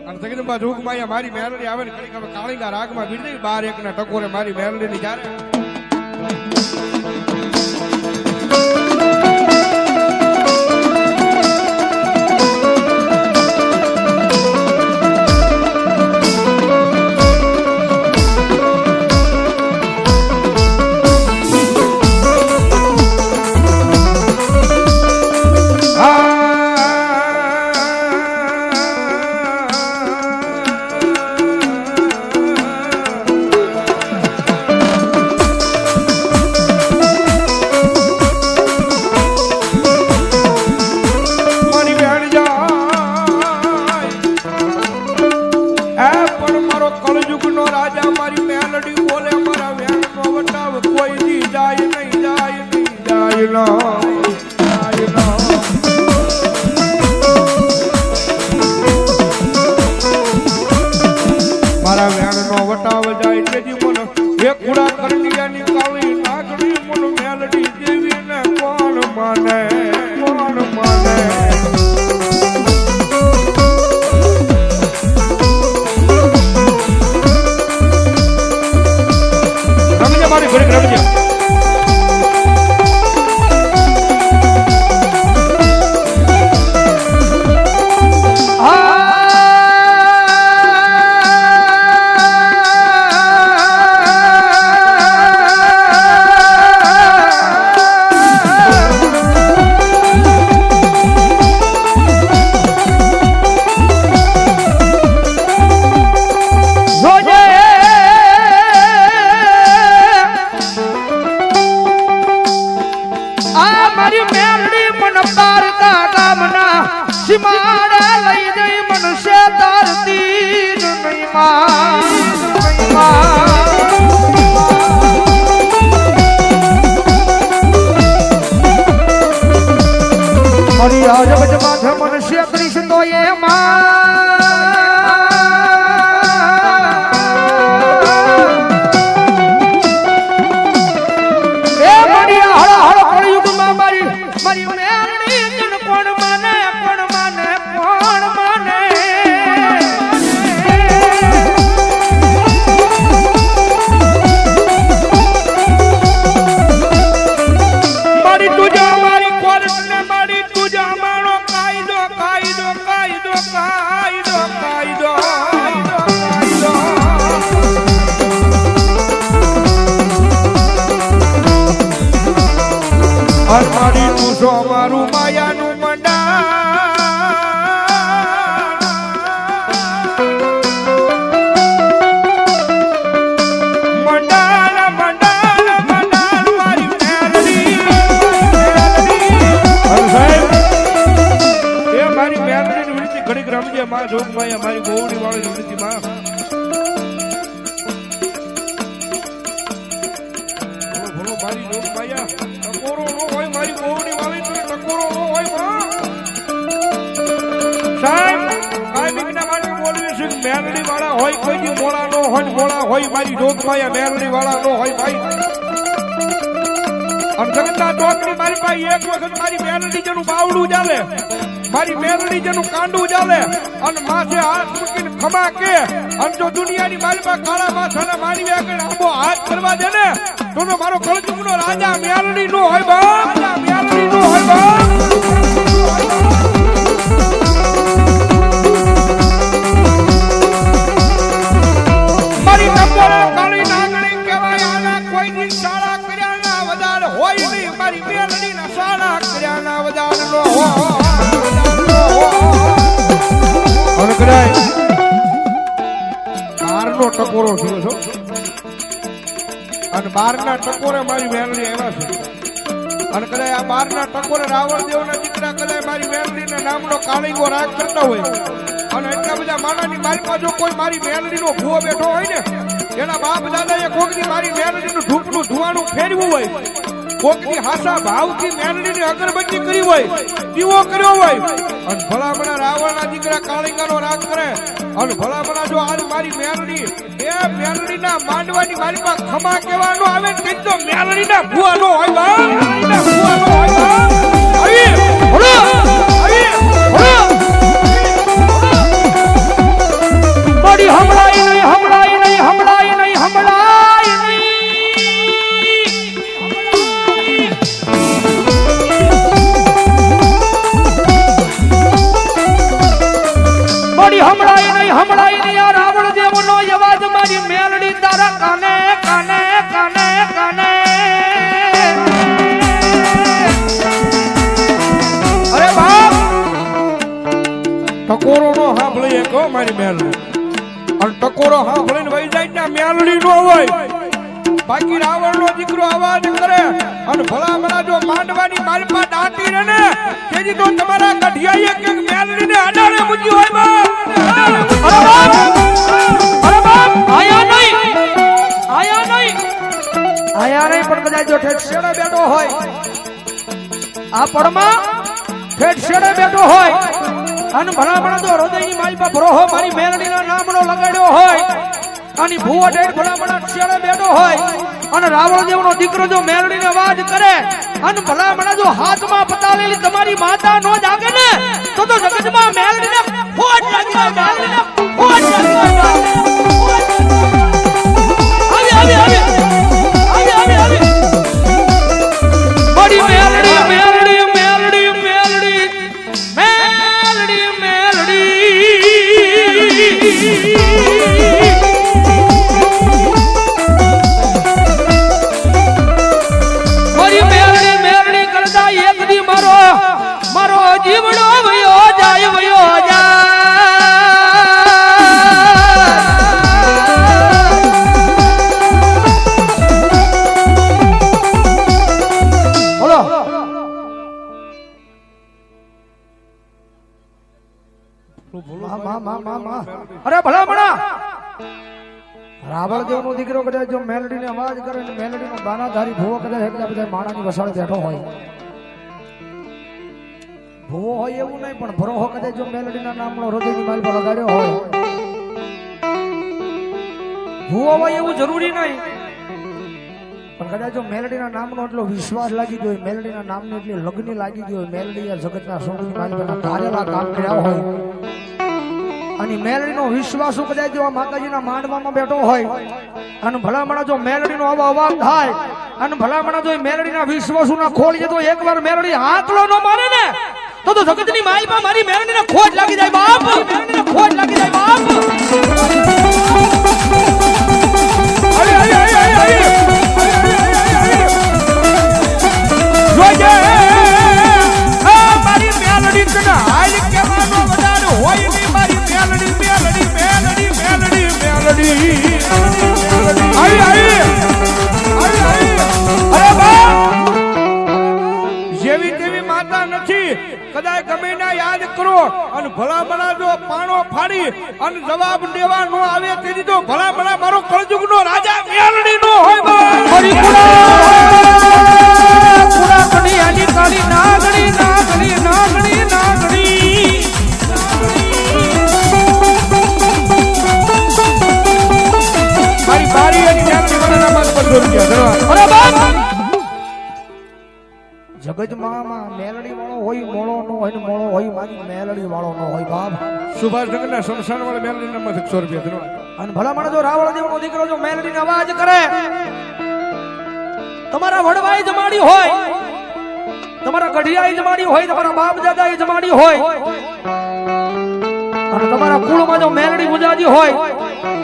અને જગદંબા જોગમાં મારી મેલડી આવે ને કડીક હવે કાળીંગા રાગમાં બીડી 12 1 ના ટકોરે મારી મેલડી ની જ્યારે મારા વેણ નો વટાવ જાય તેથી મને એ કુડા કરડિયાની કાળી નાગડી મને મેલડી દેવી ને કોણ માને રમજે મારી ઘરે રમજે મનુષ્ય કરીશ તો મારી તું મારું માયાનું ઘડીક રમજે માં જોગ માયા મારી ગોવડી વાળી વિનંતી માં બોલો મારી જોગ માયા ટકોરો નો હોય મારી ગોવડી વાળી ટકોરો નો હોય માં સાહેબ કાયમિકના માટે બોલવી છે મેલડી વાળા હોય કોઈ દી મોળા નો હોય મોળા હોય મારી જોગ માયા મેલડી વાળા નો હોય ભાઈ અને જગતના ચોકની મારી પાસે એક વખત મારી મેલડી જેનું બાવડું ચાલે મારી મેલડી જેનું કાંડું ચાલે અને માથે હાથ મૂકીને ખમા કે અને જો દુનિયાની મારી પાસે કાળા માથાના મારી આગળ આંબો હાથ કરવા દે ને તો મારો કળજુગનો રાજા મેલડી નો હોય બા રાજા મેલડી નો હોય બા મારી ટકોરા કાળી નાગણી કહેવાય આના કોઈ દી શાળા કર્યા ના વધારે હોય નહીં મારી મેલડી ના શાળા કર્યા ના વધારે નો હોય બારનો ટકોરો થયો છો અને 12ના ટકોરે મારી મેલડી આવ્યા છે અને કદાચ આ 12ના ટકોરે રાવણ દેવના દીકરા કદાચ મારી મેલડીના નામનો કાળીંગો રાગ કરતા હોય અને એટલા બધા માનાની મારી પાસે કોઈ મારી મેલડીનો ભૂવો બેઠો હોય ને એના બાપ દાદાએ કોકની મારી મેલડીનું ધૂપનું ધુવાણું ફેરવું હોય કોકની હાસા ભાવથી મેલડીની અગરબત્તી કરી હોય દીવો કર્યો હોય અને ભલામણા રાવણના દીકરા કાળીંગાનો રાગ કરે અને ભલામણા જો આજ મારી મેલડી એ મેલડીના માંડવાની મારી પાસે ખમા કહેવાનો આવે ને કઈ તો મેલડીના ભૂવાનો હોય બા મેલડીના ભૂવાનો હોય બા આવી મોડી હમણાય નહીં આ રાવણ દેવનો અવાજ મારી મેલડી તારા કાને કાને કાને કાને અરે બાપ ટકોરો નો સાંભળી એક મારી મેલડી અને ટકોરો સાંભળીને વહી જાય ને મેલડી નો હોય બાકી રાવણ નો દીકરો અવાજ કરે અને ભલા ભલા જો માંડવાની મારી પાસે દાટી રહે ને તેથી તો તમારા ગઢિયાએ કે મેલડી ને અડાડે મૂકી હોય બાપ આયા નહીં પણ કદાચ જો ઠેઠ શેડે બેઠો હોય આ પડમાં ઠેઠ શેડે બેઠો હોય અને ભલામણા જો હૃદયની મારી પર ભરોહો મારી મેલડીના નામનો લગાડ્યો હોય અને ભૂવો ઠેઠ ભલામણા શેડે બેઠો હોય અને રાવણ દેવનો દીકરો જો મેલડીને અવાજ કરે અને ભલામણા જો હાથમાં પતાવેલી તમારી માતા નો જાગે ને તો જગતમાં મેલડીને ખોટ લાગી જાય મેલડીને ખોટ લાગી જાય મારી મેલડી મેલડી મેલડી મેલડી મેલડી મેલડી મારી મેલડી મેલડી કરતા એક દી મારો મારો જીવડો વયો જાય અરે ભલામણા રાવણ દેવ નો દીકરો કદાચ જો મેલડી ને અવાજ કરે ને મેલડી નો બાનાધારી ભૂવો કદાચ એટલા બધા માણાની વસાળે બેઠો હોય ભૂવો હોય એવું નહીં પણ ભરોહો કદાચ જો મેલડી ના નામનો હૃદયની માલ પર લગાડ્યો હોય ભૂવો હોય એવું જરૂરી નહીં પણ કદાચ જો મેલડી ના નામનો એટલો વિશ્વાસ લાગી ગયો મેલડી ના નામની એટલી લગ્ન લાગી ગયો મેલડી જગતના સોની માલ પર ધારેલા કામ કર્યા હોય અને મેલડીનો વિશ્વાસ કદાચ જો માતાજીના માંડવામાં બેઠો હોય અને ભલામણા જો મેલડીનો અવાજ થાય અને ભલામણા જો મેલડીના વિશ્વાસુના ખોલીએ તો એકવાર મેલડી હાકલો ન મારે ને તો જગતની માલમાં મારી મેલડીને ખોટ લાગી જાય બાપ મેલડીને ખોટ લાગી જાય બાપ મારી મેલડી તને હાલ કેવાનો વધારે હોય નહીં મારી મેલડી મેલડી મેલડી મેલડી મેલડી અરે બા જેવી તેવી માતા નથી કદાચ ગમે ના યાદ કરો અને ભલા ભલા જો પાણો ફાડી અને જવાબ દેવા નો આવે તેથી તો ભલા ભલા મારો કળજુગ નો રાજા મેલડી નો હોય બા પૂરા કડી આની કાળી નાગણી નાગણી નાગણી નાગણી મારી બારી અને મેલડી વાળાના માલ પર રૂપિયા અરે બાપ જગતમાં મેલડી વાળો હોય મોળો નો હોય ને મોળો હોય મારી મેલડી વાળો નો હોય બાપ સુભાષનગરના શમશાન વાળા મેલડી ના 100 રૂપિયા અને ભલામણ જો રાવણ દેવનો દીકરો જો મેલડીનો અવાજ કરે તમારા વડવાઈ જમાડી હોય તમારા ગઢિયાઈ જમાડી હોય તમારા બાપ દાદાઈ જમાડી હોય અને તમારા કુળમાં જો મેલડી ગુજાજી હોય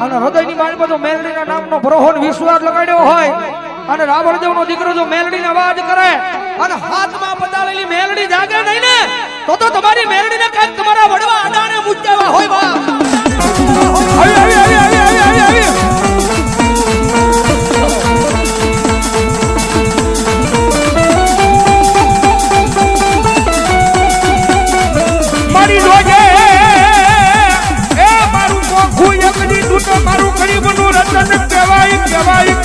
અને હૃદયની માલ પર જો મેલડીના નામનો ભરોહો વિશ્વાસ લગાડ્યો હોય અને રાવણ દેવનો દીકરો જો મેલડીનો અવાજ કરે અને હાથમાં પતાળેલી મેલડી જાગે નહીં ને તો તમારી મેલડીને કાંઈક તમારા વડવા આડાને મુજ્જાવા હોય બા મારી જોજે એ મારું મોખું એકડી તું તો મારું ગરીબનું રતન કહેવાય કહેવાય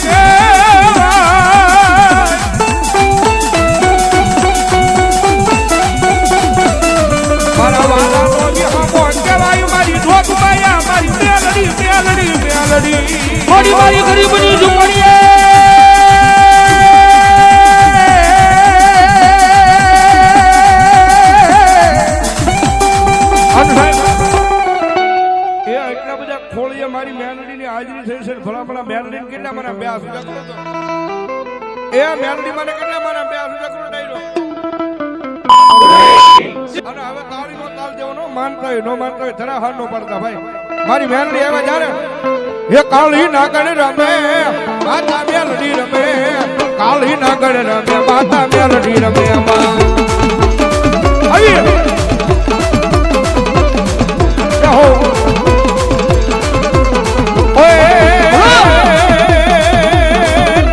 મારા વાલાનો જે હમો કહેવાય મારી ઢોક માયા મારી મેલડી મેલડી મેલડી મારી ગરીબની ઝૂંપડીએ મારી મેલડીની હાજરી થઈ છે ભલા મેલડી કેટલા મને 82 જકરો તો એ મેલડી મને કેટલા મને 82 જકરો ડાયરો અને હવે તાળીનો તાલ દેવાનો માનતા હોય નો માનતા હોય જરા હાર નો પડતા ભાઈ મારી મેલડી આવે જ્યારે એ કાળી નાગણ રમે માતા મેલડી રમે કાળી નાગણ રમે માતા મેલડી રમે આવી હો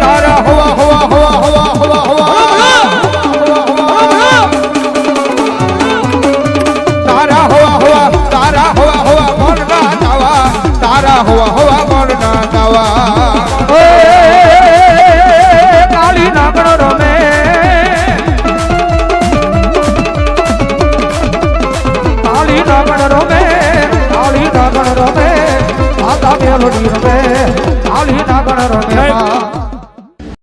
તારા હવા હવા હવા હવા હવા હવા તારા હવા હવા તારા હવા હવા મન ના દાવા તારા હવા હવા મન ના દાવા કાળી નાગણ રમે કાળી નાગણ રમે કાળી નાગણ રમે માતા મેલડી રમે